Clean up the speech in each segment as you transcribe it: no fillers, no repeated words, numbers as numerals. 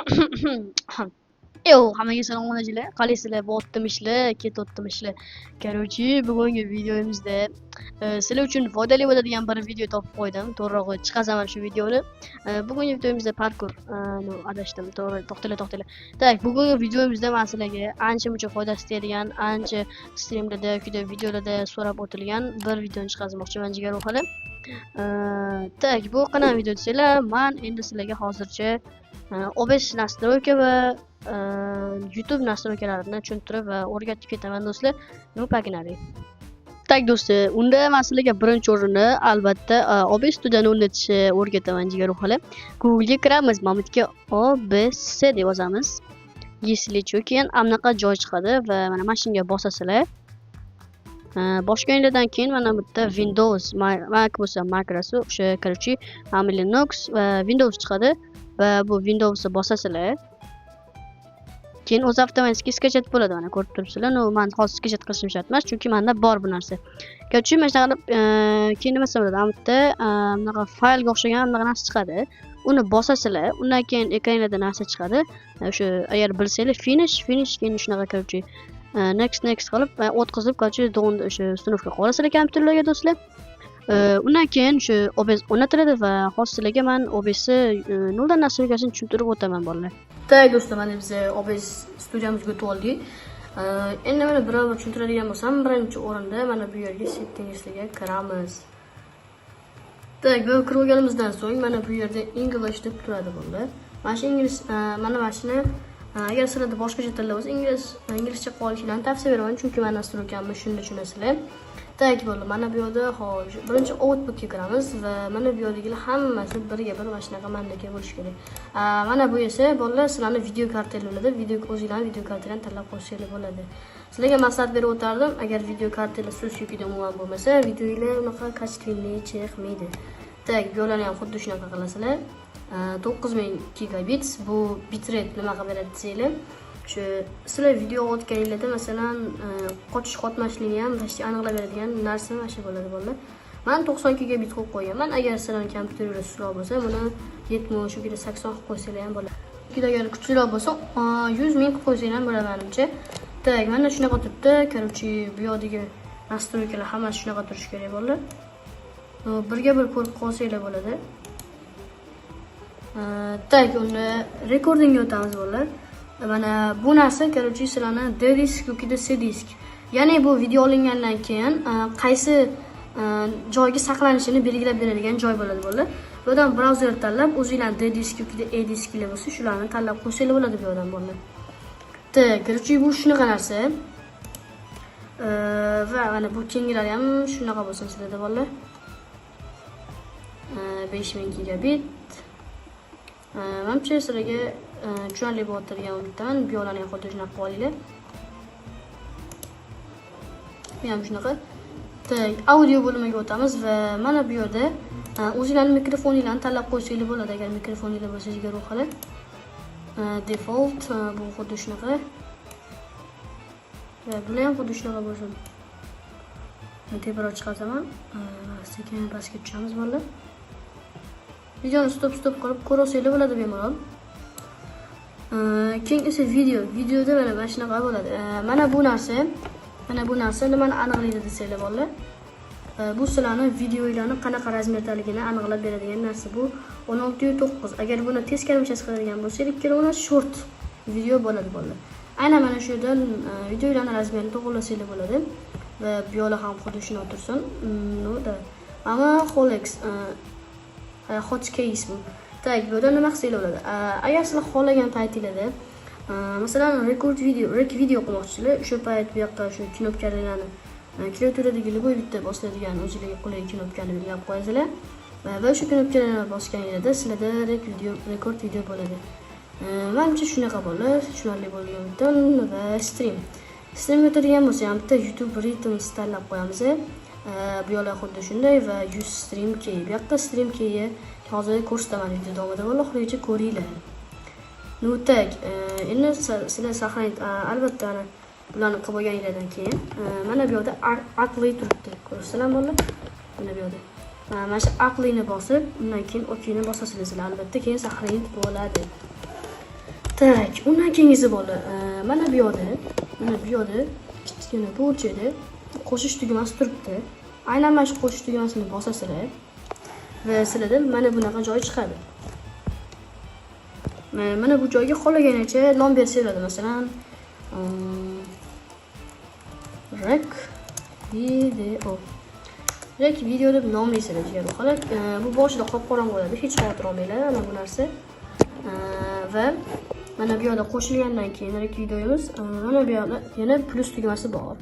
Yo, hammaga salom onachilar. Qalaysizlar? Bo'ptimishlar, ketayotdimishlar. Короче, bugungi videomizda sizlar uchun foydali bo'ladigan bir video topib qo'ydim. To'g'rirog'i chiqazaman shu videoni. Bugungi videomizda parkur, adashdim. To'g'ri, to'xtanglar. Tak, bugungi videomizda men sizlarga ancha-muncha foydasi tegadigan, ancha streamlarda, videolarda so'rab o'tilgan bir videoni chiqazmoqchiman jigar ruhlar. Tak, bu qanaqa video desanglar, men endi sizlarga hozircha OBS настройка va YouTube настройкalarini tushuntirib va o'rgatib ketaman do'stlar. Paginaly. Tak do'stlar, unda men sizlarga birinchi o'rinda albatta OBS studiyani o'rnatishni o'rgataman jigar ruhlar. Google ga kiramiz, mana bu yerga OBS deb yozamiz. Если что, keyin anaqa joy chiqadi va mana mashinaga bosasizlar. Boshqalardan keyin mana bu yerda Windows, Mac bo'lsa makrosi, o'sha короче, Linux va Windows chiqadi va bu Windowsni bosasizlar. Keyin o'zi avtomatik sketchat bo'ladi, mana ko'rib turibsizlar. Men hozir sketchat qilishim shart emas, chunki menda bor bu narsa. Короче, mana shunaqa qilib keyin nima bo'ladi? Mana bu yerda bunaqa faylga o'xshagan bunaqa narsa chiqadi. Uni bosasizlar, undan keyin ekranlarda narsa chiqadi. O'sha agar bilsanglar finish keyin shunaqa короче next qilib o'tkazib короче do'nda o'sha uстановка qo'yasizlar kompyuterlarga do'stlar. Undan keyin shu OBS o'rnatiladi va hozir sizlarga men OBSni noldan nastroykasini tushuntirib o'taman bolalar. Tak do'stlar, mana biz OBS studiyamizga o'tib oldik. Endi mana biror tushuntiradigan bo'lsam, birinchi o'rinda mana bu yerga settingslarga kiramiz. Tak, bu kirib olganimizdan so'ng mana bu yerda English deb turadi bolalar. Mana shu ingliz, mana mashina agar sizlarda boshqacha tillar bo'lsa, inglizcha qolishini tavsiya beraman, chunki men nastroykamni shunda tushunasizlar. Tak bo'ldi. Mana bu yerda hozir birinchi outputga kiramiz va mana bu yerdagilar hammasi birga bir mana shunaqa mandaka bo'lishi kerak. Mana bu esa bolalar sizlarning video kartalar bo'ladi. O'zingizlarning video kartalarni tanlab qo'ysangiz bo'ladi. Sizlarga maslahat berib o'tardim, agar video kartalar siz yukida umuman bo'lmasa, videolar unaqa kачественный chiqmaydi. Tak, bu yo'llarni ham xuddi shunaqa qilasizlar. 9000 gigabit bu bitrate nima qilib beradi desanglar, shu sizlar video o'tganingizda masalan qochish qotmashligini ham aniqlab beradigan narsa mana shu bo'ladi bolalar. Men 90 gigabit qo'yib qo'yaman. Agar sizlarning kompyuteringiz kuchliroq bo'lsa, buni 70 yoki 80 qilib qo'ysanglar ham bo'ladi. Agar kuchliroq bo'lsa, 100 ming qilib qo'ysanglar ham bo'ladi menimcha. Tak, mana shunaqa turibdi. Короче, bu yerdagi настройкалар hammasi shunaqa turishi kerak bolalar. Birga bir ko'rib qolsanglar bo'ladi. Tak, uni rekordingga o'tamiz bolalar. Mana bu narsa короче sizlarning D disk yoki C disk. Ya'ni bu video olingandan keyin qaysi joyga saqlanishini belgilab beradigan joy bo'ladi bolalar. Bu yerdan brauzer tanlab, o'zingizlar D disk yoki E disklar bo'lsa, shularni tanlab qo'ysangiz bo'ladi bu yerdan bolalar. Tak, короче bu shunaqa narsa. Va mana bu kengilari ham shunaqa bo'lsin sizlarda bolalar. 5000 gigabit. Menimcha sizlarga tushunarli bo'lib turgan umiddaman. Bu yo'llarni ham xuddi shunaqa qilib olinglar. Bu ham shunaqa. Tak, audio bo'limiga o'tamiz va mana bu yerda o'zingizlarning mikrofoninglarni tanlab qo'ysangiz bo'ladi, agar mikrofoninglar bo'lsa jigar ruhlar. Default bu xuddi shunaqa. Va bular ham xuddi shunaqa bo'lsin. Men tezroq chiqazaman. Sekin pastga tushamiz bolalar. Videoni stop qilib ko'rsangiz bo'ladi bemalol. Keyin esa videoda mana shunaqa bo'ladi. Mana bu narsa nimani aniqlaydi desanglar bolalar. Bu sizlarning videolarning qanaqa razmerdaligini aniqlab beradigan narsa bu 16:9. Agar buni teskarimicha qiladigan bo'lsak, ikkalasi short video bo'ladi bolalar. Aynan mana shu yerdan videolarning razmerini to'g'rilasangiz bo'ladi va bu yo'li ham xuddi shunday tursin. Ama Holex hotkeys bu. Tak, bu yerda nima qilsangiz bo'ladi? Agar sizlar xohlagan paytingizda, masalan, rek video qilmoqchisizlar, o'sha payt bu yoqqa shu knopkalarni klaviaturadagi любой bitta bosadigan o'zingizga qulay knopkani belgilab qo'yasizlar va o'sha knopkalarni bosganingizda sizlarda rekord video bo'ladi. Menimcha shunaqa bo'ladi, tushunarli bo'lganidan va stream o'tadigan bo'lsa ham bitta YouTube ritm tanlab qo'yamiz. Bu yo'llar xuddi shunday va 100 stream key. Bu yoqda stream keyni hozir ko'rsataman video davomida va oxirigacha ko'ringlar. Tak, endi sizlar saqlang, albatta bularni qilib bo'lganingizdan keyin mana bu yerda aqliy turibdi. Ko'rsalaman bolalar. Mana bu yerda. Mana shu aqlini bosib, undan keyin okeyni bosasizlar. Albatta keyin saqlanib bo'ladi. Tak, undan keyingisi bo'ldi. Mana bu yerda, kichkina bu joyda qo'shish tugmasi turibdi. Aynan mana shu qo'shish tugmasini bosasizlar va sizlardan mana bunaqa joy chiqadi. Mana bu joyga xohlaganicha nom bersanglar, masalan, rek video deb nomlaysizlar degan holat. Bu boshida qop-qorong bo'ladi, hech xavotir olmanglar mana bu narsa. Va mana bu yerda qo'shilgandan keyin rek videomiz, mana bu yerda yana plus tugmasi bor.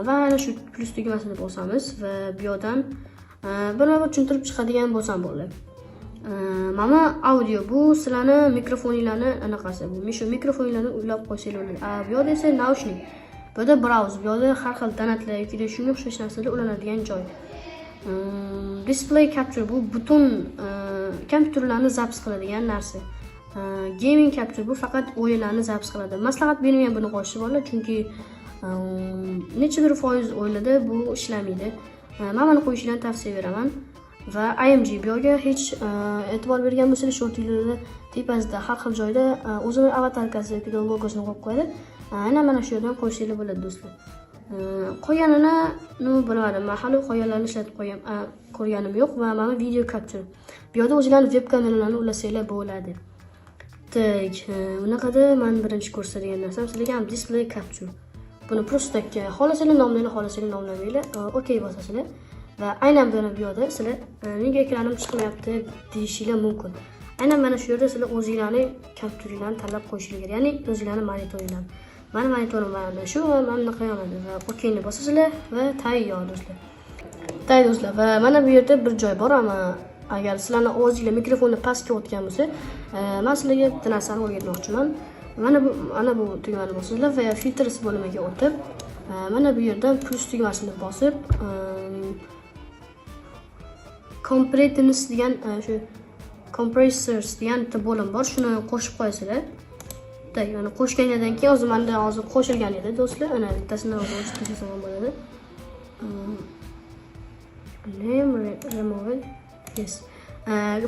Va ana shu plus tugmasini bosamiz va bu yerdan bir tushuntirib chiqadigan bo'lsam bo'ldi. Mana audio bu sizlarni mikrofoninglarni anaqasi. Bu shu mikrofoninglarni ulab qo'ysanglar bo'ladi. Bu yerda esa naushnik. Bu yerda browser, bu yerda har xil donatlar yoki shunga o'xshash narsalar ulanadigan joy. Display capture bu butun kompyuterlarni zaps qiladigan narsa. Gaming capture bu faqat o'yinlarni zaps qiladi. Maslahat bermayman buni qo'shib bo'ladi, chunki nechadir foiz o'yinlarda bu ishlamaydi. Men buni qo'yishni tavsiya beraman. Va IMG bu yerga hech e'tibor bergan bo'lsangiz, shortinglarda tepasida har xil joyda o'zini avatarkasi yoki logosini qo'yib qo'yadi. Aynan mana shu yerdan qo'yishinglar bo'ladi do'stlar. Qolganini bilmadim. Men hali qolganlarni ishlatib ko'rganim yo'q va mana video capture. Bu yerda o'zingizlarning web kanallarni ulasanglar bo'ladi. Tak, bunaqada men birinchi ko'rsatadigan narsam sizlarga ham display capture. Buni prosta xohlasanglar nomlaylar, xohlasanglar nomlamaylar. Okay bosasizlar va aynan bu yerda sizlar nega ekranim chiqmayapti deyishinglar mumkin. Aynan mana shu yerda sizlar o'zingizlarning kompyuterlarni tanlab qo'yishingiz kerak, ya'ni o'zingizlarning monitoringlarni. Mana monitorim mana shu va men buni qilaman va okeyni bosasizlar va tayyor do'stlar. Tayyor do'stlar va mana bu yerda bir joy bor, ammo agar sizlarning ovozingizlar mikrofonni pastga o'tgan bo'lsa, men sizlarga bitta narsani o'rgatmoqchiman. Mana bu tugmani bosinglar va filtrs bo'limiga o'tib, mana bu yerdan plus tugmasini bosib, compressors degan shu compressors degan bo'lim bor, shuni qo'shib qo'yasizlar. Tak, mana qo'shgandan keyin o'zi menda hozir qo'shilgan edi do'stlar. Ana bittasini o'chirib tashlasa ham bo'ladi. Name remove. Yes.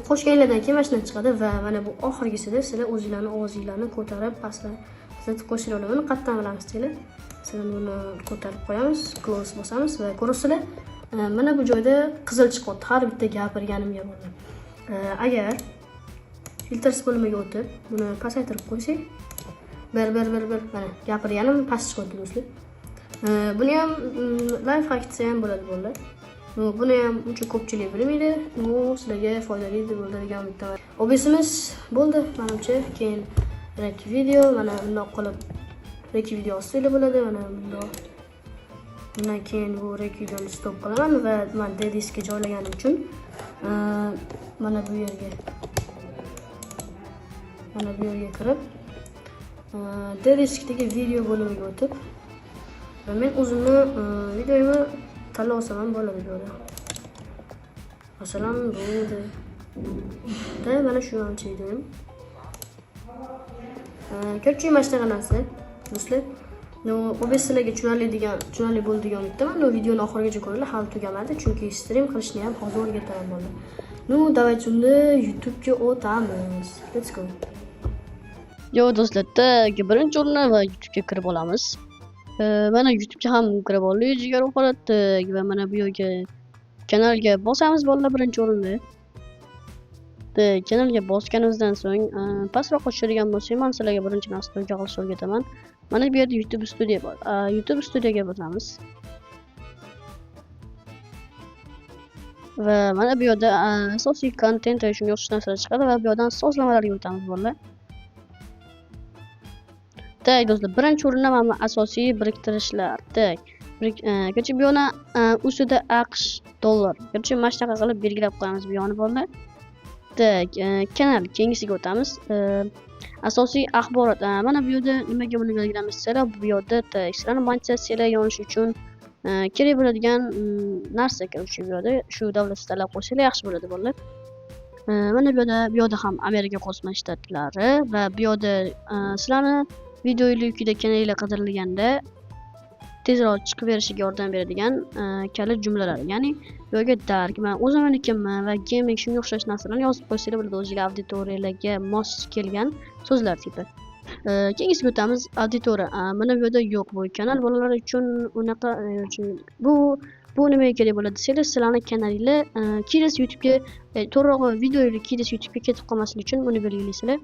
Qo'shganlardan keyin mana shunday chiqadi va mana bu oxirgisida sizlar o'zingizlarning ovozinglarni ko'tarib pastlatib qo'shinglar. Buni qayerdan bilamiz deylar. Sizlar buni ko'tarib qo'yamiz, close bosamiz va ko'rasizlar. Mana bu joyda qizil chiqyapti har bitta gapirganimga bo'ldi. Agar filtrs bo'limiga o'tib, buni pasaytirib qo'ysak, mana gapirganim past chiqyapti do'stlar. Buni ham live hack desa ham bo'ladi bolalar. Buni ham uncha ko'pchilik bilmaydi. Bu sizlarga foydali deb o'ylaydigan bitta. OBSimiz bo'ldi menimcha. Keyin rek video mana bundoq qilib rek video olsanglar bo'ladi. Mana bundoq. Bundan keyin bu rek videoni stop qilaman va men D-diskga joylaganim uchun mana bu yerga kirib D-diskdagi video bo'limiga o'tib va men o'zimni videomni tanlab olsam ham bo'ladi bu yerda. Masalan, bu mana shu ancha videom. Ko'pchilik mana shunaqa narsa do'stlar. OBS sizlarga tushunarli bo'ldi degan umiddaman. Videoni oxirigacha ko'ringlar, hali tugamadi, chunki stream qilishni ham hozir o'rgataman bo'ldi. Давайте unda YouTube'ga o'tamiz. Let's go. Yo do'stlar, birinchi o'rinda va YouTube'ga kirib olamiz. Mana YouTube'ga ham kirib oldik, jigar holatda va mana bu yerga kanalga bosamiz bolalar birinchi o'rinda. Kanalga bosganimizdan so'ng pastroqqa tushadigan bo'lsak, men sizlarga birinchi nastroyga qilishni o'rgataman. Mana bu yerda YouTube Studio bor. YouTube Studioga bosamiz. Va mana bu yerda asosiy content va shunga o'xshash narsalar chiqadi va bu yerdan sozlamalarga o'tamiz bolalar. Tak do'stlar, birinchi o'rinda mana asosiy biriktirishlar. Tak. Kecha bu yana ustida AQSh dollar. Kecha mana shunaqa qilib belgilab qo'yamiz bu yoni bolalar. Tak, kanal keyingisiga o'tamiz. Asosiy axborot. Mana bu yerda nimaga buni belgilamiz desanglar, bu yerda sizlarni monetizatsiyalar yonish uchun kerak bo'ladigan narsa kiruvchi bu yerda. Shu davlat tanlab qo'ysanglar yaxshi bo'ladi bolalar. Mana bu yerda ham Amerika Qo'shma Shtatlari va bu yerda sizlarni videoylikda kanallar qidirilganda tezroq chiqib berishiga yordam beradigan kalit jumlalar. Ya'ni bu yerga dark, men o'zimnikiman va gaming shunga o'xshash narsalarni yozib qo'ysanglar bo'ladi, o'zingizlar auditoriyalarga mos kelgan so'zlar tipi. Keyingisiga o'tamiz. Auditoriya. Mana bu yerda yo'q, bu kanal bolalar uchun unaqa bu nimaga kerak bo'ladi desanglar, sizlarning kanalinglar kelasi YouTube'ga to'g'rirog'i videolar kelasi YouTube'ga ketib qolmasligi uchun buni belgilaysizlar.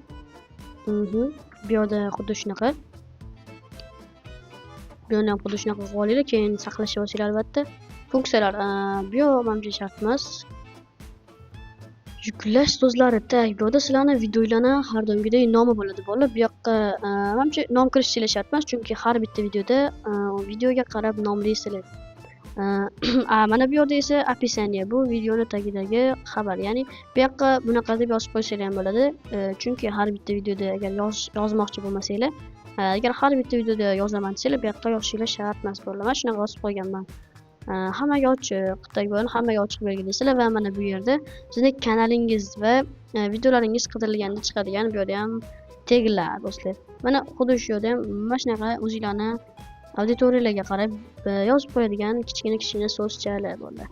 Bu yerda xuddi shunaqa. Bu yerni ham xuddi shunaqa qilib olinglar, keyin saqlashga bosinglar albatta. Funksiyalar bu yoq menimcha shart emas. Yuklash so'zlari tag. Bu yerda sizlarning videolarning har doimgidek nomi bo'ladi. Bolalar bu yoqqa menimcha nom kirishinglar shart emas, chunki har bitta videoda videoga qarab nomlaysizlar. Mana bu yerda esa описание, bu videoni tagidagi xabar. Ya'ni bu yoqqa bunaqa deb yozib qo'ysanglar ham bo'ladi. Chunki har bitta videoda agar yozmoqchi bo'lmasanglar, agar har bitta videoda yozaman desanglar, bu yoqqa yozishinglar shart emas bolalar. Men shunaqa yozib qo'yganman. Hammaga ochiq, tag bo'lib hammaga ochiq belgilaysizlar va mana bu yerda sizning kanalingiz va videolaringiz qidirilganda chiqadi. Ya'ni bu yerda ham taglar do'stlar. Mana xuddi shu yerda ham mana shunaqa o'zingizlarning auditoriyalarga qarab yozib qo'yadigan kichkina so'zchalar bo'ladi.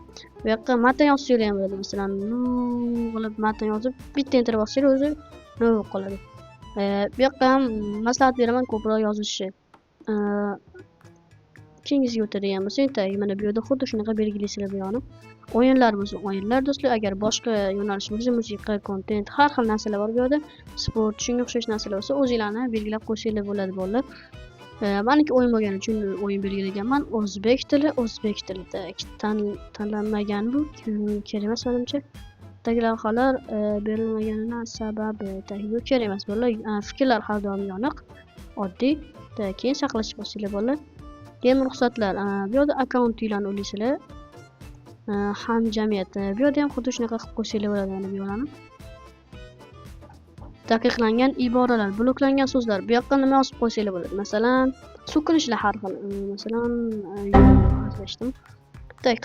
Bu yoqqa matn yozsanglar ham bo'ladi. Masalan, qilib matn yozib bitta enter bossanglar o'zi bo'lib qoladi. Bu yoqqa ham maslahat beraman ko'proq yozishni. Keyingisiga o'tadigan bo'lsak, mana bu yerda xuddi shunaqa belgilaysizlar bu yoqni. O'yinlar bo'lsa, o'yinlar do'stlar, agar boshqa yo'nalish bo'lsa, musiqa, kontent, har xil narsalar bor bu yerda. Sport, shunga o'xshash narsalar bo'lsa, o'zingizlarni belgilab qo'ysanglar bo'ladi bolalar. Meniki o'yin bo'lgani uchun o'yin belgilaganman. O'zbek tilida tanlanmagan bu kerak emas menimcha. Tagi lavhalar berilmaganidan sababi yo'q, kerak emas bolalar. Fikrlar har doim yoniq, oddiy. Keyin saqlash bosinglar bolalar. Keyin ruxsatlar. Bu yerda akkauntinglarni o'ylaysizlar. Hamjamiyat. Bu yerda ham xuddi shunaqa qilib qo'ysanglar bo'ladi mana bu yo'lni. Taqiqlangan iboralar, bloklangan so'zlar. Bu yoqqa nima yozib qo'ysanglar bo'ladi? Masalan, so'kinishlar har xil. Masalan, yozdim.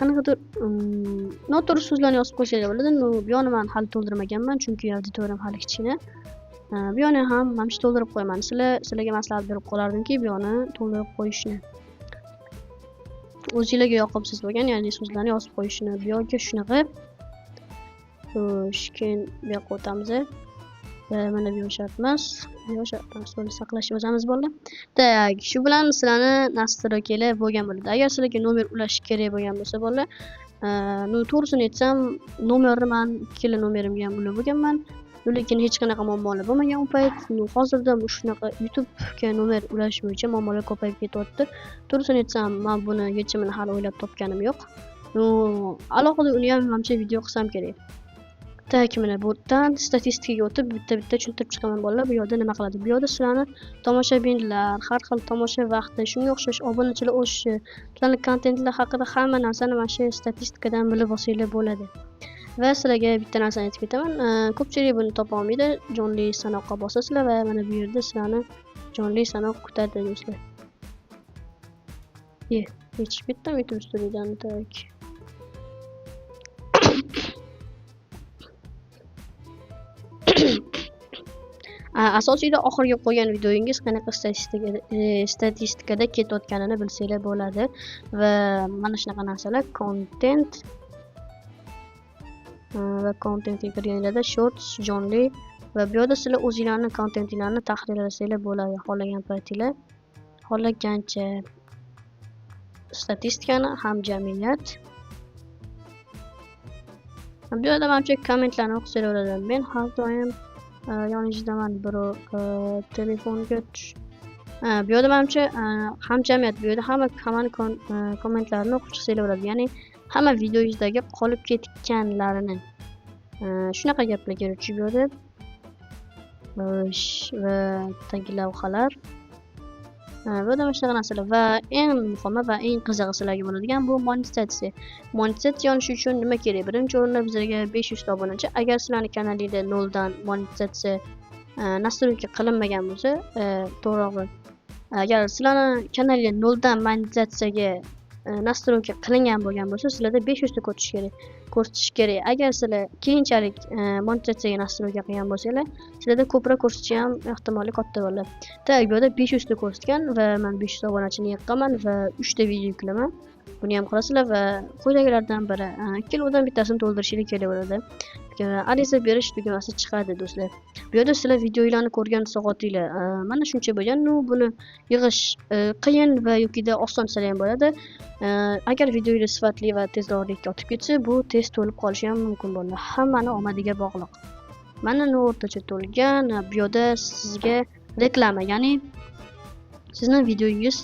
Qanaqadir noto'g'ri so'zlarni yozib qo'ysanglar bo'ladi. Bu yo'lni men hali to'ldirmaganman, chunki auditoriyam hali kichkina. Bu yo'lni ham menimcha to'ldirib qo'yaman. Sizlarga maslahat berib qolardimki, bu yo'lni to'ldirib qo'yishni. O'zingizlarga yoqimsiz bo'lgan, ya'ni so'zlarni yozib qo'yishni. Bu yo'lga shunaqa. Keyin bu yoqqa o'tamiz. Mana bu shart emas. Bu shart emas. Buni saqlashni o'zamiz bolalar. Tak, shu bilan sizlarni nastroykalar bo'lgan bo'ladi. Agar sizlarga nomer ulash kerak bo'lgan bo'lsa bolalar, to'g'risini aytsam, nomerni men ikkala nomerimga ham ulab bo'lganman. Lekin hech qanaqa muammolar bo'lmagan u payt. Hozirda shunaqa YouTube'ga nomer ulash bo'yicha muammolar ko'payib ketyapti. To'g'risini aytsam, men buni yechimini hali o'ylab topganim yo'q. Alohida uni ham menimcha video qilsam kerak. Tak, mana bu yerdan statistikaga o'tib bitta tushuntirib chiqaman bolalar. Bu yerda nima qiladi? Bu yerda sizlarni tomoshabinlar, har xil tomosha vaqti, shunga o'xshash obunachilar o'sishi, sizlarning kontentlar haqida hamma narsani mana shu statistikadan bilib olsanglar bo'ladi. Va sizlarga bitta narsani aytib ketaman. Ko'pchilik buni topa olmaydi. Jonli sanoqqa bosasizlar va mana bu yerda sizlarni jonli sanoq kutadi do'stlar. Hech bitta YouTube Studiodan tak. Asosiyda oxirgi qo'ygan videoyingiz qanaqa statistikada ketayotganini bilsanglar bo'ladi va mana shunaqa narsalar content va contentga kirganlarda shorts, jonli va bu yerda sizlar o'zingizlarning kontentinglarni tahrirlasanglar bo'ladi xohlagan paytinglar. Xohlagancha statistikani, hamjamiyat. Bu yerda menimcha kommentlarni o'qisanglar bo'ladi. Men har doim yoningizdaman birov telefonga bu yerda menimcha hamjamiyat, bu yerda hammani kommentlarini o'qib chiqsanglar bo'ladi. Ya'ni hamma videoyingizdagi qolib ketganlarini shunaqa gaplar keluvchi bu yerda. Va tagi lavhalar. Bu yerda shunaqa narsalar va eng muhimi va eng qizig'i sizlarga bo'ladigan bu monetizatsiya. Monetizatsiya olish uchun nima kerak? Birinchi o'rinda bizlarga 500 ta obunachi. Agar sizlarning kanalingizda noldan monetizatsiya nastroyka qilinmagan bo'lsa, to'g'rirog'i agar sizlarning kanalingizda noldan monetizatsiyaga nastroyka qilingan bo'lgan bo'lsa, sizlarda 500 ta ko'tish kerak. ko'rsatish kerak. Agar sizlar keyinchalik monetizatsiyaga nastroyga qilgan bo'lsanglar, sizlarda ko'proq ko'rsatishi ham ehtimoli katta bo'ladi. Tak, bu yerda 500 ta ko'rsatgan va men 500 obunachini yiqqanman va 3 ta video yuklaman. Buni ham qilasizlar va quyidagilardan biri kilodan bittasini to'ldirishingiz kerak bo'ladi. Ariza berish tugmasi chiqadi do'stlar. Bu yerda sizlar videolarni ko'rgan soatinglar mana shuncha bo'lgan. Buni yig'ish qiyin va yokida oson sizlar ham bo'ladi. Agar videolar sifatli va tezroqlikka o'tib ketsa, bu tez to'lib qolishi ham mumkin bo'ladi. Hammani omadiga bog'liq. Mana o'rtacha to'lgan. Bu yerda sizga reklama, ya'ni sizning videongiz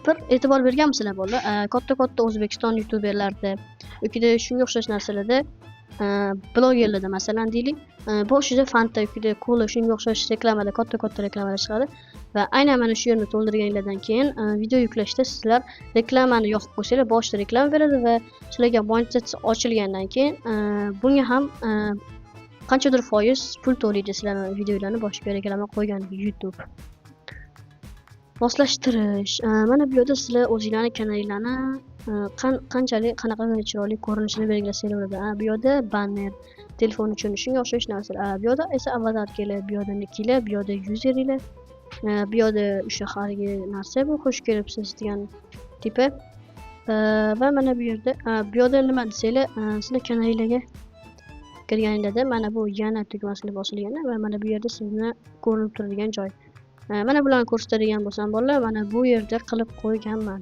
bir e'tibor berganmisizlar bo'ldi. Katta O'zbekiston youtuberlarida yoki shunga o'xshash narsalarda blogerlarda masalan deylik, boshida Fanta yoki kola shunga o'xshash reklamada katta reklamalar chiqadi va aynan mana shu yerni to'ldirganingizdan keyin video yuklashda sizlar reklamani yoqib qo'ysanglar, boshida reklama beradi va sizlarga monetizatsiya ochilgandan keyin bunga ham qanchadir foiz pul to'laydi sizlarning videolarni boshiga reklama qo'ygan YouTube. Moslashtirish. Mana bu yerda sizlar o'zingizlarning kanallarni qanchalik qanaqa chiroyli ko'rinishini belgilasanglar bo'ladi. Bu yerda banner, telefon uchun shunga o'xshash narsalar. Bu yerda esa avatarkalar, bu yerda nicklar, bu yerda userlar, bu yerda o'sha haligi narsa bu xush kelibsiz degan tipi. Va mana bu yerda nima desanglar, sizlar kanallarga kirganingizda mana bu yana tugmasini bosilgan va mana bu yerda sizni ko'rinib turadigan joy. Mana bularni ko'rsatadigan bo'lsam bolalar, mana bu yerda qilib qo'yganman.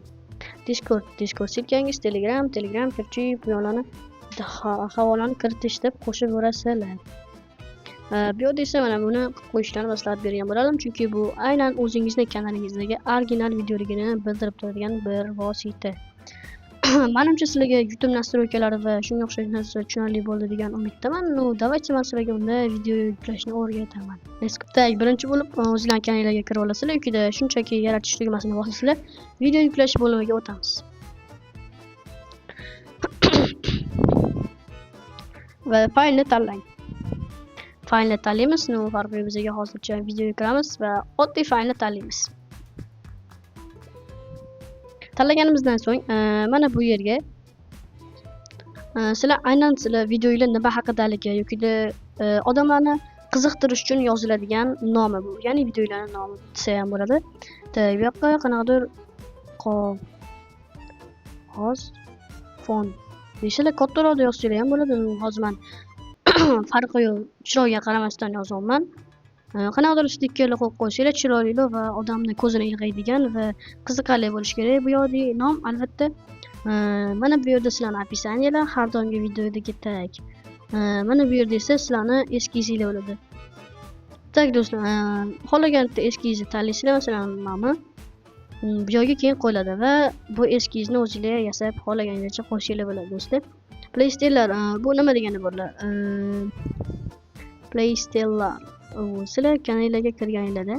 Discord silkangiz, Telegram kirib bu yo'lani havolani kiritish deb qo'shib yuborasizlar. Bu yerda esa mana buni qo'yishlarni maslahat bergan bo'lardim, chunki bu aynan o'zingizning kanalingizdagi original videoligini bildirib turadigan bir vosita. Menimcha sizlarga YouTube nastroykalari va shunga o'xshash narsalar tushunarli bo'ldi degan umiddaman. Давайте men sizlarga unda video yuklashni o'rgataman. Tak, birinchi bo'lib o'zingizlarning kanallarga kirib olasizlar, yoki shunchaki yaratish tugmasini bosasizlar, video yuklash bo'limiga o'tamiz. Va faylni tanlang. Faylni tanlaymiz, farqi bizga hozircha video yuklaymiz va oddiy faylni tanlaymiz. Tanlaganimizdan so'ng mana bu yerga sizlar aynan sizlar videolar nima haqidaligi yoki odamlarni qiziqtirish uchun yoziladigan nomi bu. Ya'ni videolarning nomi desa ham bo'ladi. Bu yoqqa qanaqadir fon deyishlar kattaroq yozsanglar ham bo'ladi. Hozir men farqi yo'q, chiroyga qaramasdan yozyapman. Qanaqadir stikkerlar qo'yib qo'ysanglar chiroyli va odamning ko'zini ilg'aydigan va qiziqarli bo'lishi kerak. Bu yo'dagi nom albatta. Mana bu yerda sizlarning opisiyalar har doimgi videodagi tag. Mana bu yerda esa sizlarning eskizinglar bo'ladi. Tak do'stlar, xohlaganingizda eskizni tanlaysizlar, masalan mana bu yerga keyin qo'yiladi va bu eskizni o'zingizlar yasab xohlaganingizcha qo'shinglar bo'ladi do'stlar. Playstyle'lar bu nima degani bo'ladi? Playstyle'lar sizlar kanallarga kirganingizda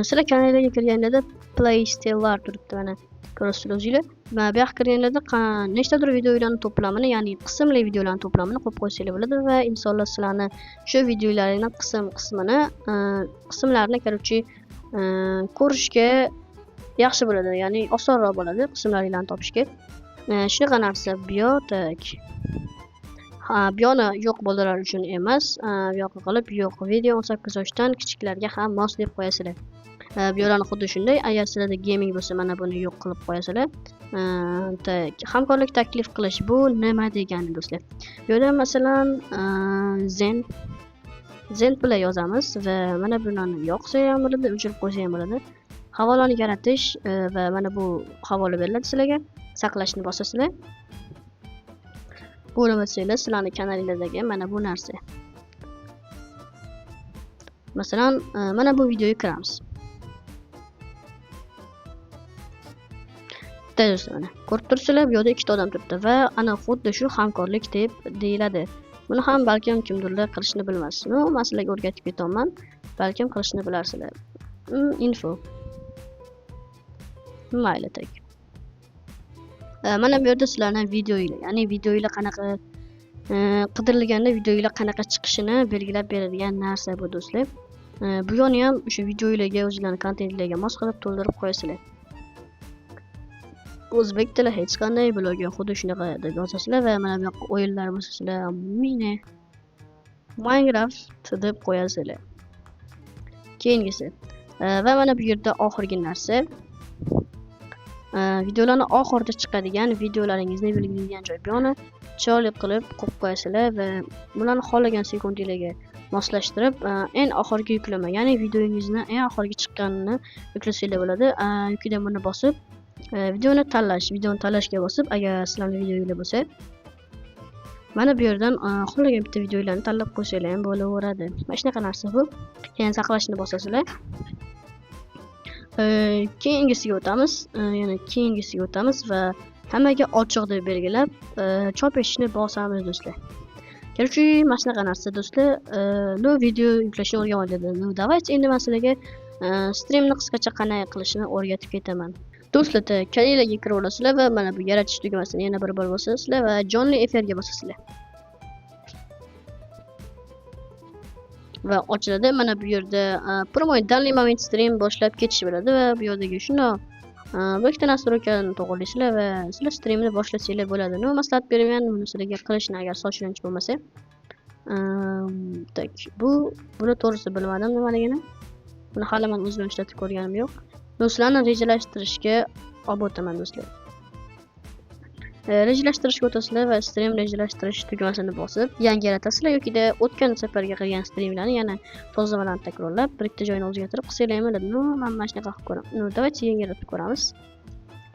sizlar kanallarga kirganingizda Playstyle'lar turibdi, mana ko'rasizlar o'zingizlar. Va bu yoqqa kirganingizda nechtadir videolarning to'plamini, ya'ni qismli videolarning to'plamini qo'yib qo'ysanglar bo'ladi va insonlar sizlarni shu videolaringning qismlarini kiruvchi ko'rishga yaxshi bo'ladi, ya'ni osonroq bo'ladi qismlaringlarni topishga. Shunaqa narsa bu yo'q. Bu yo'qni yo'q bolalar uchun emas, bu yoqqa qilib yo'q. Video 18 yoshdan kichiklarga ham mos deb qo'yasizlar. Bu yo'llarni xuddi shunday. Agar sizlarda gaming bo'lsa, mana buni yo'q qilib qo'yasizlar. Hamkorlik taklif qilish bu nima degani do'stlar? Bu yerda masalan Zen Play yozamiz va mana buni yoqsa ham bo'ladi, o'chirib qo'ysa ham bo'ladi. Havolani yaratish va mana bu havola beriladi sizlarga. Saqlashni bosasizlar. Bu nima desanglar, sizlarning kanalinglardagi mana bu narsa. Masalan, mana bu videoga kiramiz. Do'stlar, mana ko'rib turibsizlar, bu yerda ikkita odam turibdi va ana xuddi shu hamkorlik deb deyiladi. Buni ham balkim kimdirlar qilishni bilmas. Men sizlarga o'rgatib ketaman. Balkim qilishni bilarsizlar. Info. Mayli tak. Mana bu yerda sizlarni videoinglar, ya'ni videoinglar qanaqa qidirilganda videoinglar qanaqa chiqishini belgilab beradigan narsa bu do'stlar. Bu yonni ham o'sha videoinglarga o'zingizlarning kontentlarga mos qilib to'ldirib qo'yasizlar. O'zbek tili hech qanday blogga xuddi shunaqa deb yozasizlar va mana bu yoqqa o'yinlar bo'lsa sizlar mini Minecraft deb qo'yasizlar. Keyingisi va mana bu yerda oxirgi narsa videolarni oxirida chiqadigan videolaringizni belgilangan joy bu yonni chiroyli qilib qo'yib qo'yasizlar va bularni xohlagan sekundlarga moslashtirib eng oxirgi yuklama, ya'ni videongizni eng oxirgi chiqqanini yuklasanglar bo'ladi. Yukidan buni bosib videoni tanlashga bosib, agar sizlarning videoinglar bo'lsa, mana bu yerdan xohlagan bitta videolarni tanlab qo'ysanglar ham bo'laveradi. Mana shunaqa narsa bu. Keyin saqlashni bosasizlar. Keyingisiga o'tamiz. Yana keyingisiga o'tamiz va hammaga ochiq deb belgilab chop etishni bosamiz do'stlar. Короче, mana shunaqa narsa do'stlar. Bu video yuklashni o'rgandim. Давайте endi men sizlarga streamni qisqacha qanday qilishni o'rgatib ketaman. Do'stlar, kanalga kirib olasizlar va mana bu yaratish tugamasini yana bir bosasizlar va jonli efirga bosasizlar. Va ochiladi. Mana bu yerda promoy данный moment stream boshlab ketish bo'ladi va bu yerdagi shuni bu ikkita nastroykani to'g'rilaysizlar va sizlar streamni boshlasanglar bo'ladi. Nima maslahat beraman buni sizlarga qilishni agar shoshilinch bo'lmasa. Tak, buni to'g'risi bilmadim nimaligini. Buni hali men o'zim ishlatib ko'rganim yo'q. Do'stlarni rejalashtirishga olib o'taman do'stlar. Rejalashtirishga o'tasizlar va stream rejalashtirish tugamasini bosib yangi yaratasizlar yoki o'tgan safarga qilgan streamlarni yana to'zlamadan takrorlab bir ikkita joyini o'zgartirib qilsanglar ham bo'ladi. Men mana shunaqa qilib ko'raman. Давайте yangi yaratib ko'ramiz.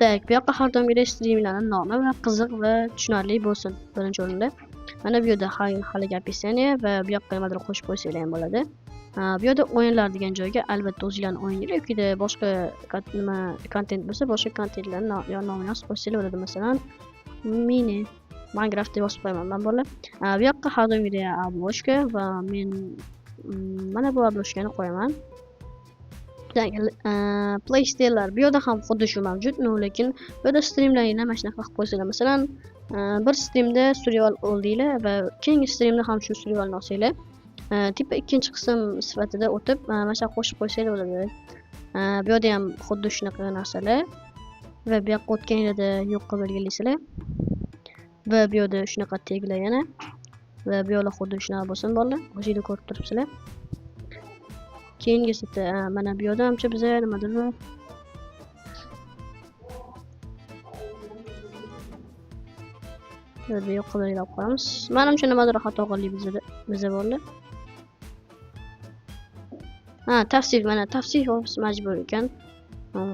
Tak, bu yoqqa har doimgidek streamlarning nomi va qiziq va tushunarli bo'lsin birinchi o'rinda. Mana bu yerda hali описание va bu yoqqa nimadir qo'shib qo'ysanglar ham bo'ladi. Bu yerda o'yinlar degan joyga albatta o'zingizlarning o'yininglar yoki boshqa nima kontent bo'lsa, boshqa kontentlarni nomini yozib qo'ysanglar bo'ladi. Masalan, mini Minecraft deb yozib qo'yaman men bolalar. Bu yoqqa har doimgidek obloshka va men mana bu obloshkani qo'yaman. Playstyle'lar bu yerda ham xuddi shu mavjud, lekin bu yerda streamlaringni mana shunaqa qilib qo'ysanglar. Masalan, bir streamda survival oldinglar va keyingi streamda ham shu survivalni olsanglar, tipa ikkinchi qism sifatida o'tib, mana shu qo'shib qo'ysanglar bo'ladi. Bu yerda ham xuddi shunaqa narsalar va bu yoqqa o'tganingizda yo'q qilib belgilaysizlar. Va bu yerda shunaqa teglar yana va bu yoqda xuddi shunaqa bo'lsin bolalar. O'zingizlar ko'rib turibsizlar. Keyingisida mana bu yerda hamcha bizga nimadir Burada yo'q qilib qo'yamiz. Menimcha nimadir xato qildik bizda bolalar. Tavsif, mana tavsif ofis majbur ekan.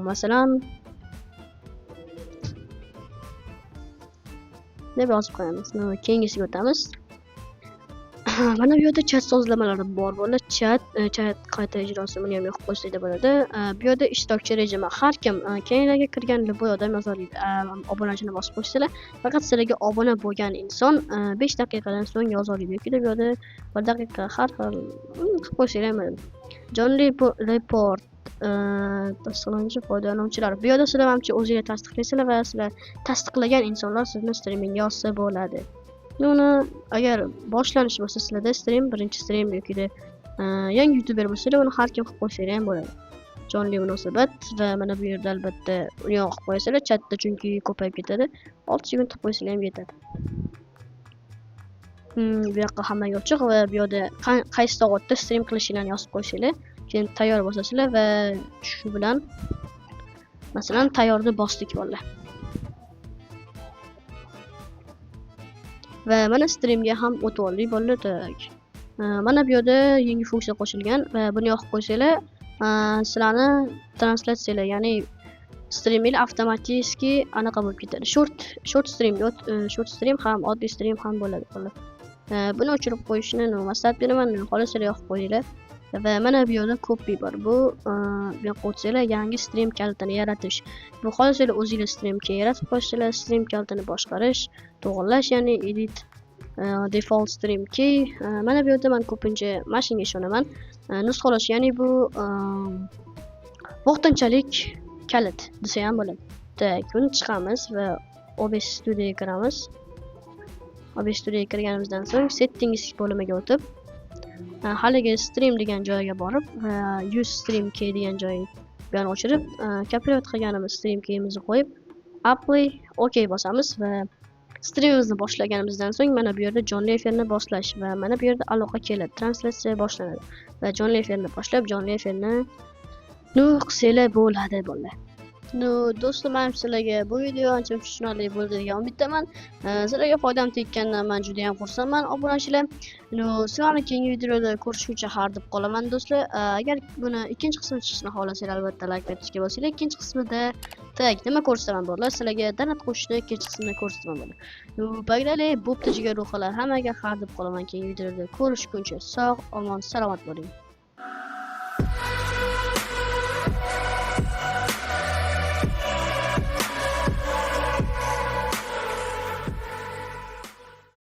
Masalan, deb yozib qo'yamiz. Keyingisiga o'tamiz. Mana bu yerda chat sozlamalari bor bolalar. Chat qayta ijrosi buni ham yo'q qo'ysak bo'ladi. Bu yerda ishtirokchi rejimi. Har kim kanalga kirgan bu odam yozoladi. Obunachini bosib qo'ysalar, faqat sizlarga obuna bo'lgan inson 5 daqiqadan so'ng yozoladi yoki bu yerda 1 daqiqa har xil qilib qo'ysalar bo'ladi. Jonli report tasdiqlovchi foydalanuvchilar. Bu yerda sizlar hamcha o'zingizlar tasdiqlaysizlar va sizlar tasdiqlagan insonlar sizni streamingga yozsa bo'ladi. Uni agar boshlanish bo'lsa sizlarda stream, birinchi stream yoki yangi youtuber bo'lsa, uni har kim qilib qo'ysalar ham bo'ladi. Jonli munosabat va mana bu yerda albatta uni yoqib qo'ysalar chatda, chunki ko'payib ketadi. 6 sekund qilib qo'ysalar ham yetadi. Bu yoqqa hammaga ochiq va bu yerda qaysi soatda stream qilishingizni yozib qo'ysanglar, keyin tayyor bo'lsasizlar va shu bilan masalan tayyorni bosdik bolalar. Va mana streamga ham o'tib oldik bolalar. Mana bu yerda yangi funksiya qo'shilgan va buni yoqib qo'ysanglar, sizlarni translyatsiyalar, ya'ni streaming avtomatik anaqa bo'lib ketadi. Short stream ham, oddiy stream ham bo'ladi bolalar. Buni o'chirib qo'yishni maslahat beraman, xohlasanglar yoqib qo'yinglar. Va mana bu yerda copy bor. Bu yoqqa o'tsanglar, yangi stream kalitini yaratish. Bu xohlasanglar o'zingizlar stream key yaratib qo'ysanglar, stream kalitini boshqarish, to'g'irlash, ya'ni edit default stream key. Mana bu yerda men ko'pincha mashinaga ishonaman. Nusxalash, ya'ni bu vaqtinchalik kalit desa ham bo'ladi. Tak, buni chiqamiz va OBS Studio'ga kiramiz. OBS Studio'ga kirganimizdan so'ng settings bo'limiga o'tib haligi stream degan joyga borib use stream key degan joyni o'chirib copyright qilganimiz stream keyimizni qo'yib apply OK bosamiz va streamimizni boshlaganimizdan so'ng mana bu yerda jonli efirni boshlash va mana bu yerda aloqa keladi, translyatsiya boshlanadi va jonli efirni boshlab jonli efirni qilsanglar bo'ladi bo'ldi. Do'stlar, men sizlarga bu video ancha tushunarli bo'ldi degan umiddaman. Sizlarga foydam tekkandan men juda ham xursandman. Obunachinglar. Sizlarni keyingi videolarda ko'rishguncha har deb qolaman do'stlar. Agar buni ikkinchi qismi chiqishini xohlasanglar albatta like etishga bosinglar. Ikkinchi qismida nima ko'rsataman bo'ladi. Sizlarga donat qo'shishni ikkinchi qismida ko'rsataman bo'ladi. Bagdali bo'pti jigar ruhlar hammaga har deb qolaman. Keyingi videolarda ko'rishguncha sog', omon, salomat bo'ling.